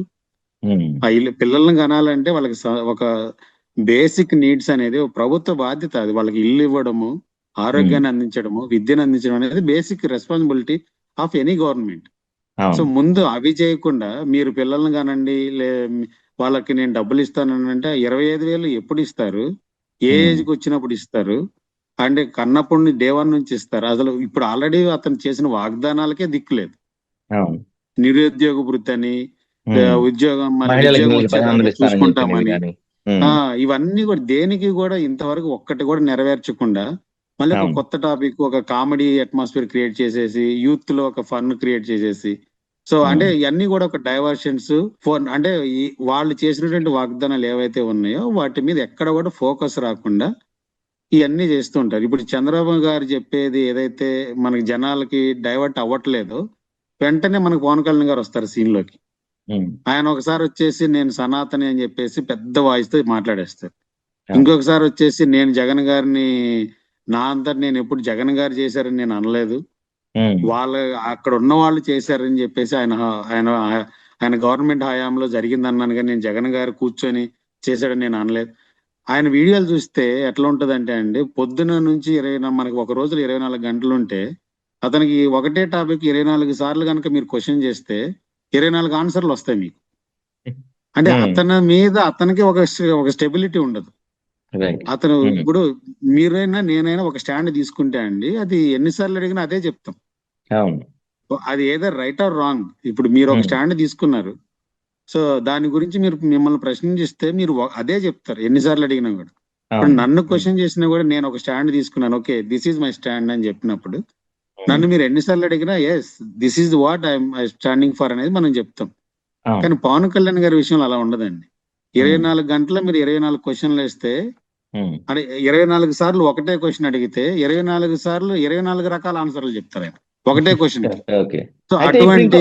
ఆ ఇల్లు పిల్లల్ని కనాలంటే వాళ్ళకి ఒక బేసిక్ నీడ్స్ అనేది ప్రభుత్వ బాధ్యత. అది వాళ్ళకి ఇల్లు ఇవ్వడము, ఆరోగ్యాన్ని అందించడము, విద్యను అందించడం అనేది basic responsibility of any government. So ముందు అవి చేయకుండా మీరు పిల్లల్ని కానండి వాళ్ళకి నేను డబ్బులు ఇస్తానంటే 25,000 ఎప్పుడు ఇస్తారు? ఏ ఏజ్కి వచ్చినప్పుడు ఇస్తారు? అంటే కన్నప్పుడు డే 1 నుంచి ఇస్తారు. అసలు ఇప్పుడు ఆల్రెడీ అతను చేసిన వాగ్దానాలకే దిక్కులేదు. నిరుద్యోగ భృతి అని, ఉద్యోగం వచ్చేదాకా చూసుకుంటామని, ఇవన్నీ కూడా దేనికి కూడా ఇంతవరకు ఒక్కటి కూడా నెరవేర్చకుండా మళ్ళీ ఒక కొత్త టాపిక్, ఒక కామెడీ అట్మాస్ఫియర్ క్రియేట్ చేసేసి యూత్ లో ఒక ఫన్ క్రియేట్ చేసేసి, సో అంటే ఇవన్నీ కూడా ఒక డైవర్షన్స్ అంటే వాళ్ళు చేసినటువంటి వాగ్దానాలు ఏవైతే ఉన్నాయో వాటి మీద ఎక్కడ కూడా ఫోకస్ రాకుండా ఇవన్నీ చేస్తూ ఉంటారు. ఇప్పుడు చంద్రబాబు గారు చెప్పేది ఏదైతే మనకి జనాలకి డైవర్ట్ అవ్వట్లేదో వెంటనే మనకు పవన్ కళ్యాణ్ గారు వస్తారు సీన్ లోకి. ఆయన ఒకసారి వచ్చేసి నేను సనాతని అని చెప్పేసి పెద్ద వాయిస్ తో మాట్లాడేస్తారు. ఇంకొకసారి వచ్చేసి నేను జగన్ గారిని నా అంతటి నేను ఎప్పుడు జగన్ గారు చేశారని నేను అనలేదు, వాళ్ళు అక్కడ ఉన్న వాళ్ళు చేశారని చెప్పేసి ఆయన గవర్నమెంట్ హయాంలో జరిగింది అన్నాను కానీ నేను జగన్ గారు కూర్చొని చేశాడని నేను అనలేదు. ఆయన వీడియోలు చూస్తే ఎట్లా ఉంటదంటే అండి, పొద్దున నుంచి మనకి ఒక రోజులో 24 గంటలు ఉంటే అతనికి ఒకటే టాపిక్ 24 సార్లు కనుక మీరు క్వశ్చన్ చేస్తే 24 ఆన్సర్లు వస్తాయి మీకు. అంటే అతని మీద అతనికి ఒక స్టెబిలిటీ ఉండదు. అతను ఇప్పుడు మీరైనా నేనైనా ఒక స్టాండ్ తీసుకుంటే అండి అది ఎన్నిసార్లు అడిగినా అదే చెప్తాం. అది ఏదో రైట్ ఆర్ రాంగ్. ఇప్పుడు మీరు ఒక స్టాండ్ తీసుకున్నారు, సో దాని గురించి మిమ్మల్ని ప్రశ్నిస్తే మీరు అదే చెప్తారు ఎన్నిసార్లు అడిగినా కూడా. ఇప్పుడు నన్ను క్వశ్చన్ చేసినా కూడా నేను ఒక స్టాండ్ తీసుకున్నాను, okay this is my stand అని చెప్పినప్పుడు నన్ను మీరు ఎన్నిసార్లు అడిగినా yes this is what I'm standing for అనేది మనం చెప్తాం. కానీ పవన్ కళ్యాణ్ గారి విషయంలో అలా ఉండదండి. 24 గంటల మీరు 24 క్వశ్చన్లు వేస్తే అంటే 24 సార్లు ఒకటే క్వశ్చన్ అడిగితే 24 సార్లు 24 రకాల ఆన్సర్లు చెప్తారు ఆయన ఒకటే క్వశ్చన్. సో అటువంటి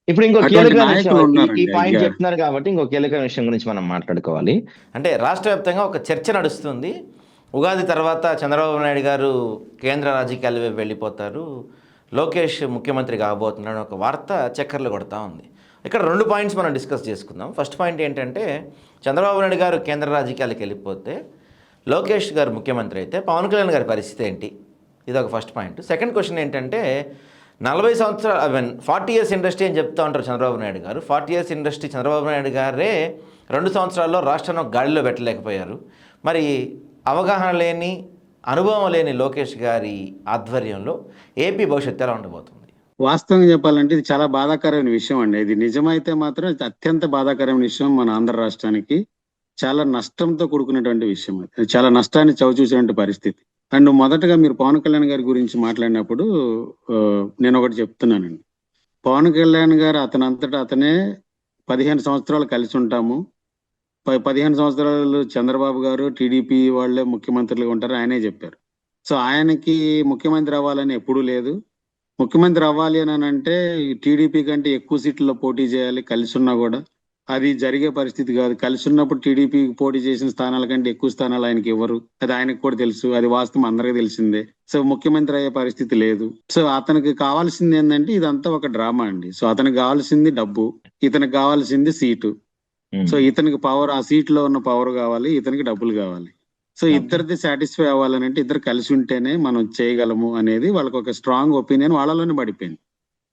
ఇప్పుడు ఇంకో కీలకమైన విషయం, ఈ పాయింట్ చెప్తున్నారు కాబట్టి ఇంకో కీలకమైన విషయం గురించి మనం మాట్లాడుకోవాలి. అంటే రాష్ట్ర వ్యాప్తంగా ఒక చర్చ నడుస్తుంది. ఉగాది తర్వాత చంద్రబాబు నాయుడు గారు కేంద్ర రాజకీయాలు వెళ్ళిపోతారు, లోకేష్ ముఖ్యమంత్రి కాబోతున్నాడు ఒక వార్త చక్కర్లు కొడతా ఉంది. ఇక్కడ 2 పాయింట్స్ మనం డిస్కస్ చేసుకుందాం. ఫస్ట్ పాయింట్ ఏంటంటే చంద్రబాబు నాయుడు గారు కేంద్ర రాజకీయాలకు వెళ్ళిపోతే లోకేష్ గారు ముఖ్యమంత్రి అయితే పవన్ కళ్యాణ్ గారి పరిస్థితి ఏంటి? ఇది ఒక ఫస్ట్ పాయింట్. సెకండ్ క్వశ్చన్ ఏంటంటే 40 సంవత్సరాలు 40 ఇయర్స్ ఇండస్ట్రీ అని చెప్తా ఉంటారు చంద్రబాబు నాయుడు గారు. 40 ఇయర్స్ ఇండస్ట్రీ చంద్రబాబు నాయుడు గారే 2 సంవత్సరాల్లో రాష్ట్రాన్ని గాడిలో పెట్టలేకపోయారు. మరి అవగాహన లేని, అనుభవం లేని లోకేష్ గారి ఆధ్వర్యంలో ఏపీ భవిష్యత్తు ఎలా ఉండబోతుంది? వాస్తవంగా చెప్పాలంటే ఇది చాలా బాధాకరమైన విషయం అండి. ఇది నిజమైతే మాత్రం అత్యంత బాధాకరమైన విషయం. మన ఆంధ్ర రాష్ట్రానికి చాలా నష్టంతో కూడుకున్నటువంటి విషయం. చాలా నష్టాన్ని చవిచూసేటువంటి పరిస్థితి. అండ్ మొదటగా మీరు పవన్ కళ్యాణ్ గారి గురించి మాట్లాడినప్పుడు నేను ఒకటి చెప్తున్నానండి. పవన్ కళ్యాణ్ గారు అతనంతటా అతనే 15 సంవత్సరాలు కలిసి ఉంటాము, 15 సంవత్సరాలు చంద్రబాబు గారు టీడీపీ వాళ్ళే ముఖ్యమంత్రులుగా ఉంటారు ఆయనే చెప్పారు. సో ఆయనకి ముఖ్యమంత్రి అవ్వాలని ఎప్పుడూ లేదు. ముఖ్యమంత్రి అవ్వాలి అని అంటే టీడీపీ కంటే ఎక్కువ సీట్లలో పోటీ చేయాలి, కలిసి ఉన్నా కూడా అది జరిగే పరిస్థితి కాదు. కలిసి ఉన్నప్పుడు టీడీపీ పోటీ చేసిన స్థానాల కంటే ఎక్కువ స్థానాలు ఆయనకి ఇవ్వరు, అది ఆయనకు కూడా తెలుసు, అది వాస్తవం అందరికీ తెలిసిందే. సో ముఖ్యమంత్రి అయ్యే పరిస్థితి లేదు. సో అతనికి కావాల్సింది ఏంటంటే ఇదంతా ఒక డ్రామా అండి. సో అతనికి కావాల్సింది డబ్బు, ఇతనికి కావాల్సింది సీటు. సో ఇతనికి పవర్, ఆ సీట్ లో ఉన్న పవర్ కావాలి, ఇతనికి డబ్బులు కావాలి. సో ఇద్దరిది సాటిస్ఫై అవ్వాలని అంటే ఇద్దరు కలిసి ఉంటేనే మనం చేయగలము అనేది వాళ్ళకి ఒక స్ట్రాంగ్ ఒపీనియన్ వాళ్ళలోనే పడిపోయింది.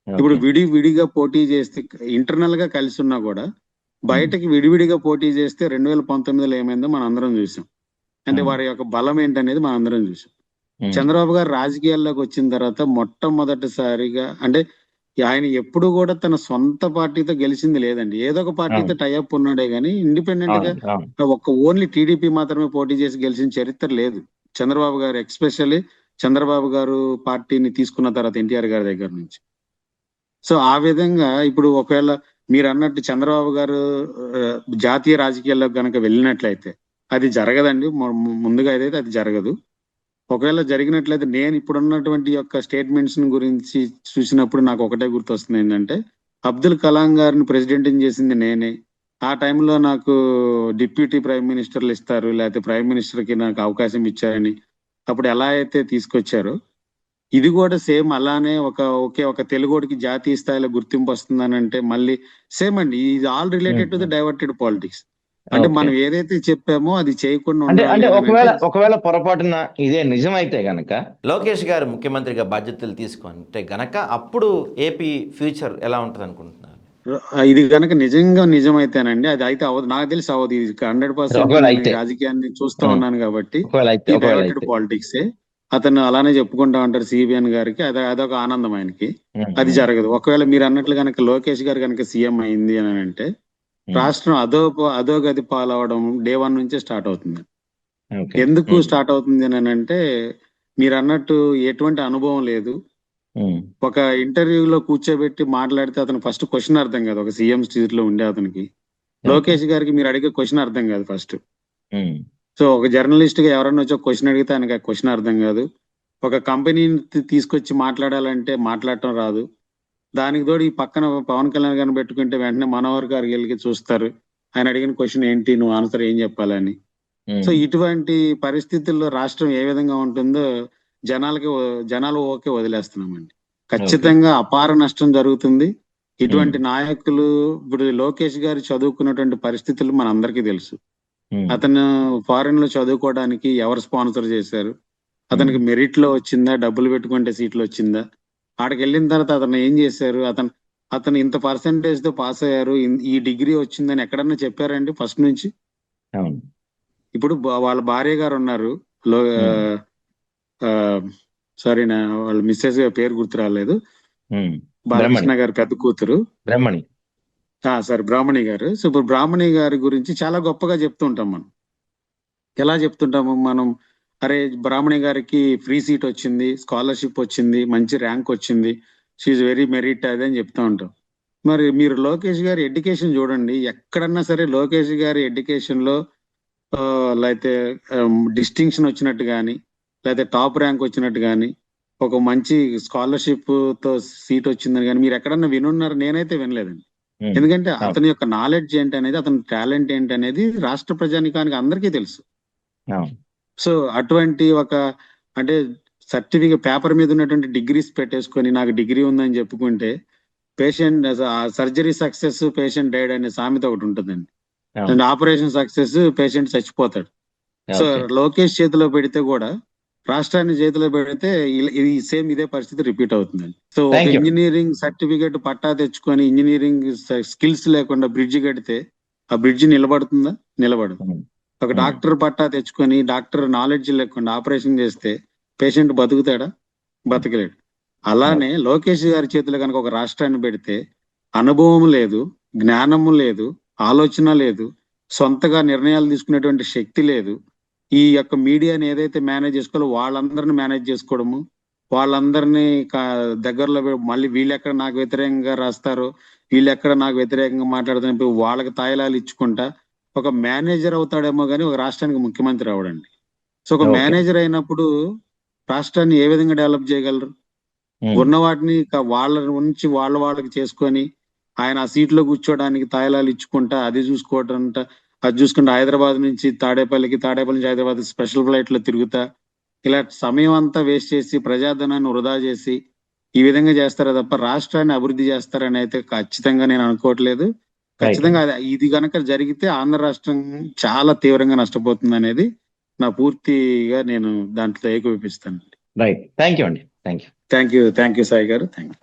ఇప్పుడు విడిగా పోటీ చేస్తే, ఇంటర్నల్ గా కలిసి ఉన్నా కూడా బయటకి విడివిడిగా పోటీ చేస్తే 2019లో ఏమైందో మనం అందరం చూసాం. అంటే వారి యొక్క బలం ఏంటనేది మనం అందరం చూసాం. చంద్రబాబు గారు రాజకీయాల్లోకి వచ్చిన తర్వాత మొట్టమొదటిసారిగా అంటే ఆయన ఎప్పుడు కూడా తన సొంత పార్టీతో గెలిచింది లేదండి. ఏదో ఒక పార్టీతో టైఅప్ ఉన్నాడే గానీ ఇండిపెండెంట్ గా ఓన్లీ టీడీపీ మాత్రమే పోటీ చేసి గెలిచిన చరిత్ర లేదు చంద్రబాబు గారు. ఎక్స్పెషల్లీ చంద్రబాబు గారు పార్టీని తీసుకున్న తర్వాత ఎన్టీఆర్ గారి దగ్గర నుంచి. సో ఆ విధంగా ఇప్పుడు ఒకవేళ మీరు అన్నట్టు చంద్రబాబు గారు జాతీయ రాజకీయాల్లో కనుక వెళ్ళినట్లయితే అది జరగదండి. ముందుగా ఏదైతే అది జరగదు. ఒకవేళ జరిగినట్లయితే నేను ఇప్పుడున్నటువంటి యొక్క స్టేట్మెంట్స్ గురించి చూసినప్పుడు నాకు ఒకటే గుర్తొస్తుంది ఏంటంటే, అబ్దుల్ కలాం గారిని ప్రెసిడెంట్ చేసింది నేనే. ఆ టైంలో నాకు డిప్యూటీ ప్రైమ్ మినిస్టర్లు ఇస్తారు, లేకపోతే ప్రైమ్ మినిస్టర్ కి నాకు అవకాశం ఇచ్చారని అప్పుడు ఎలా అయితే తీసుకొచ్చారో, ఇది కూడా సేమ్ అలానే ఒక తెలుగోడికి జాతీయ స్థాయిలో గుర్తింపు వస్తుందని అంటే మళ్ళీ సేమ్ అండి. ఇది all related to the diverted politics. అంటే మనం ఏదైతే చెప్పామో అది చేయకుండా అంటే ఉండాలి అని ఒకవేళ పొరపాటున ఇదే నిజమైతే గనక లోకేష్ గారు ముఖ్యమంత్రిగా బాధ్యతలు తీసుకుంటే గనక అప్పుడు ఏపీ ఫ్యూచర్ ఎలా ఉంటుంది అనుకుంటున్నారు? ఇది కనుక నిజంగా నిజమైతేనండి, అది అయితే అవ్వదు. నాకు తెలిసి అవ్వదు. ఇది 100% రాజకీయాన్ని చూస్తూ ఉన్నాను కాబట్టి డైవర్టెడ్ పాలిటిక్సే. అతను అలానే చెప్పుకుంటా ఉంటారు సిబిఎన్ గారికి, అదొక ఆనందం ఆయనకి. అది జరగదు. ఒకవేళ మీరు అన్నట్లు కనుక లోకేష్ గారు కనుక సీఎం అయింది అని అంటే రాష్ట్రం అధోగతి పాలవడం డే 1 నుంచే స్టార్ట్ అవుతుంది. ఎందుకు స్టార్ట్ అవుతుంది అని అంటే, మీరు అన్నట్టు ఎటువంటి అనుభవం లేదు. ఒక ఇంటర్వ్యూలో కూర్చోబెట్టి మాట్లాడితే అతను ఫస్ట్ క్వశ్చన్ అర్థం కాదు. ఒక సీఎం సీట్ లో ఉండే అతనికి, లోకేష్ గారికి మీరు అడిగే క్వశ్చన్ అర్థం కాదు ఫస్ట్. సో ఒక జర్నలిస్ట్ గా ఎవరన్నా వచ్చి ఒక క్వశ్చన్ అడిగితే ఆయనకి ఆ క్వశ్చన్ అర్థం కాదు. ఒక కంపెనీని తీసుకొచ్చి మాట్లాడాలంటే మాట్లాడటం రాదు. దానికి తోడు ఈ పక్కన పవన్ కళ్యాణ్ గారిని పెట్టుకుంటే వెంటనే మనోహర్ గారికి వెళ్ళి చూస్తారు, ఆయన అడిగిన క్వశ్చన్ ఏంటి, నువ్వు ఆన్సర్ ఏం చెప్పాలని. సో ఇటువంటి పరిస్థితుల్లో రాష్ట్రం ఏ విధంగా ఉంటుందో జనాలు ఓకే వదిలేస్తున్నామండి. ఖచ్చితంగా అపార నష్టం జరుగుతుంది. ఇటువంటి నాయకులు, ఇప్పుడు లోకేష్ గారు చదువుకున్నటువంటి పరిస్థితులు మన అందరికీ తెలుసు. అతను ఫారెన్ లో చదువుకోవడానికి ఎవరు స్పాన్సర్ చేశారు, అతనికి మెరిట్ లో వచ్చిందా, డబ్బులు పెట్టుకుంటే సీట్లు వచ్చిందా, ఆడికి వెళ్ళిన తర్వాత అతను ఏం చేశారు, అతను ఇంత పర్సెంటేజ్ తో పాస్ అయ్యారు, ఈ డిగ్రీ వచ్చిందని ఎక్కడన్నా చెప్పారండి ఫస్ట్ నుంచి? ఇప్పుడు వాళ్ళ భార్య గారు ఉన్నారు, సారీ వాళ్ళ మిస్సెస్ గారి పేరు గుర్తు రాలేదు, బాలకృష్ణ గారు పెద్ద కూతురు బ్రాహ్మణి, సార్ బ్రాహ్మణి గారు. సో ఇప్పుడు బ్రాహ్మణి గారి గురించి చాలా గొప్పగా చెప్తూ ఉంటాం మనం. ఎలా చెప్తుంటాము మనం, అరే బ్రాహ్మణి గారికి ఫ్రీ సీట్ వచ్చింది, స్కాలర్షిప్ వచ్చింది, మంచి ర్యాంక్ వచ్చింది, షీఈ్ వెరీ మెరిట్ అది అని చెప్తూ ఉంటాం. మరి మీరు లోకేష్ గారి ఎడ్యుకేషన్ చూడండి, ఎక్కడన్నా సరే లోకేష్ గారి ఎడ్యుకేషన్ లో లేకపోతే డిస్టింక్షన్ వచ్చినట్టు కానీ, లేకపోతే టాప్ ర్యాంక్ వచ్చినట్టు కానీ, ఒక మంచి స్కాలర్షిప్ తో సీట్ వచ్చిందని కానీ మీరు ఎక్కడన్నా వినున్నారు? నేనైతే వినలేదండి. ఎందుకంటే అతని యొక్క నాలెడ్జ్ ఏంటి అనేది, అతని టాలెంట్ ఏంటి అనేది రాష్ట్ర ప్రజానికానికి అందరికీ తెలుసు. సో అటువంటి అంటే సర్టిఫికేట్ పేపర్ మీద ఉన్నటువంటి డిగ్రీస్ పెట్టేసుకొని నాకు డిగ్రీ ఉందని చెప్పుకుంటే, patient surgery success patient died అనే సామెత ఒకటి ఉంటుందండి. అండ్ ఆపరేషన్ సక్సెస్ పేషెంట్ చచ్చిపోతాడు. సో లోకేష్ చేతిలో పెడితే కూడా, రాష్ట్రాన్ని చేతిలో పెడితే ఇది సేమ్ ఇదే పరిస్థితి రిపీట్ అవుతుందండి. సో ఒక ఇంజనీరింగ్ సర్టిఫికేట్ పట్టా తెచ్చుకొని ఇంజనీరింగ్ స్కిల్స్ లేకుండా బ్రిడ్జ్ కడితే ఆ బ్రిడ్జ్ నిలబడుతుందా? నిలబడదు. ఒక డాక్టర్ పట్టా తెచ్చుకొని డాక్టర్ నాలెడ్జ్ లేకుండా ఆపరేషన్ చేస్తే పేషెంట్ బతుకుతాడా? బతకలేడు. అలానే లోకేష్ గారి చేతిలో కనుక ఒక రాష్ట్రాన్ని పెడితే అనుభవం లేదు, జ్ఞానము లేదు, ఆలోచన లేదు, సొంతగా నిర్ణయాలు తీసుకునేటువంటి శక్తి లేదు. ఈ యొక్క మీడియాని ఏదైతే మేనేజ్ చేసుకోవాలో వాళ్ళందరినీ మేనేజ్ చేసుకోవడము, వాళ్ళందరినీ దగ్గరలో మళ్ళీ వీళ్ళెక్కడ నాకు వ్యతిరేకంగా రాస్తారో, వీళ్ళెక్కడ నాకు వ్యతిరేకంగా మాట్లాడుతున్నప్పుడు వాళ్ళకి తాయిలాలు ఇచ్చుకుంటా ఒక మేనేజర్ అవుతాడేమో కానీ ఒక రాష్ట్రానికి ముఖ్యమంత్రి అవడండి. సో ఒక మేనేజర్ అయినప్పుడు రాష్ట్రాన్ని ఏ విధంగా డెవలప్ చేయగలరు? ఉన్న వాటిని వాళ్ళ నుంచి వాళ్ళకి చేసుకొని ఆయన ఆ సీట్లో కూర్చోడానికి తాయిలాలు ఇచ్చుకుంటా అది చూసుకుంటా హైదరాబాద్ నుంచి తాడేపల్లి నుంచి హైదరాబాద్ స్పెషల్ ఫ్లైట్ లో తిరుగుతా ఇలా సమయం అంతా వేస్ట్ చేసి ప్రజాధనాన్ని వృధా చేసి ఈ విధంగా చేస్తారా తప్ప రాష్ట్రాన్ని అభివృద్ధి చేస్తారని అయితే ఖచ్చితంగా నేను అనుకోవట్లేదు. ఖచ్చితంగా ఇది కనుక జరిగితే ఆంధ్ర రాష్ట్రం చాలా తీవ్రంగా నష్టపోతుంది అనేది నా పూర్తిగా నేను దాంట్లో ఏకీభవిస్తాను. రైట్, థ్యాంక్ యూ అండి. థ్యాంక్ యూ సాయి గారు. Thank you.